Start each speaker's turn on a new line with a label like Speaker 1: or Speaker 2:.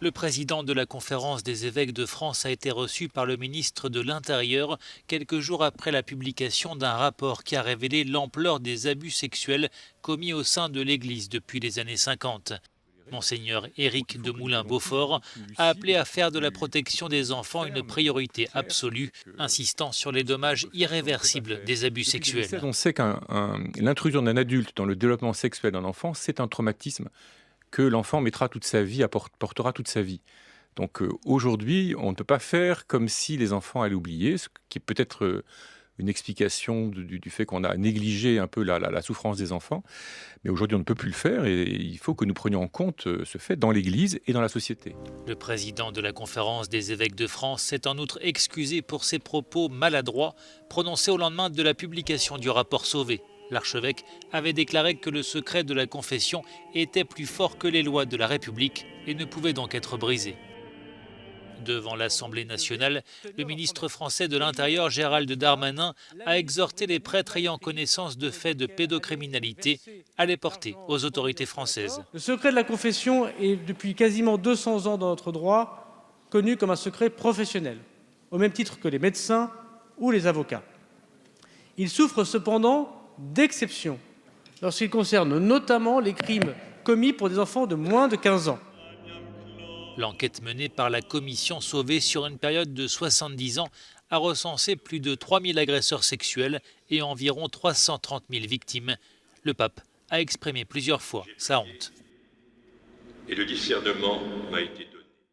Speaker 1: Le président de la Conférence des évêques de France a été reçu par le ministre de l'Intérieur quelques jours après la publication d'un rapport qui a révélé l'ampleur des abus sexuels commis au sein de l'Église depuis les années 50. Monseigneur Éric de Moulin-Beaufort a appelé à faire de la protection des enfants une priorité absolue, insistant sur les dommages irréversibles des abus sexuels.
Speaker 2: On sait que l'intrusion d'un adulte dans le développement sexuel d'un enfant, c'est un traumatisme que l'enfant mettra toute sa vie, portera toute sa vie. Donc aujourd'hui, on ne peut pas faire comme si les enfants allaient oublier, ce qui est peut-être une explication du fait qu'on a négligé un peu la souffrance des enfants. Mais aujourd'hui, on ne peut plus le faire et il faut que nous prenions en compte ce fait dans l'Église et dans la société.
Speaker 1: Le président de la Conférence des évêques de France s'est en outre excusé pour ses propos maladroits prononcés au lendemain de la publication du rapport Sauvé. L'archevêque avait déclaré que le secret de la confession était plus fort que les lois de la République et ne pouvait donc être brisé. Devant l'Assemblée nationale, le ministre français de l'Intérieur, Gérald Darmanin, a exhorté les prêtres ayant connaissance de faits de pédocriminalité à les porter aux autorités françaises.
Speaker 3: Le secret de la confession est, depuis quasiment 200 ans dans notre droit, connu comme un secret professionnel, au même titre que les médecins ou les avocats. Il souffre cependant d'exception lorsqu'il concerne notamment les crimes commis pour des enfants de moins de 15 ans.
Speaker 1: L'enquête menée par la commission Sauvé sur une période de 70 ans a recensé plus de 3000 agresseurs sexuels et environ 330 000 victimes. Le pape a exprimé plusieurs fois sa honte.
Speaker 4: Et le discernement m'a été donné.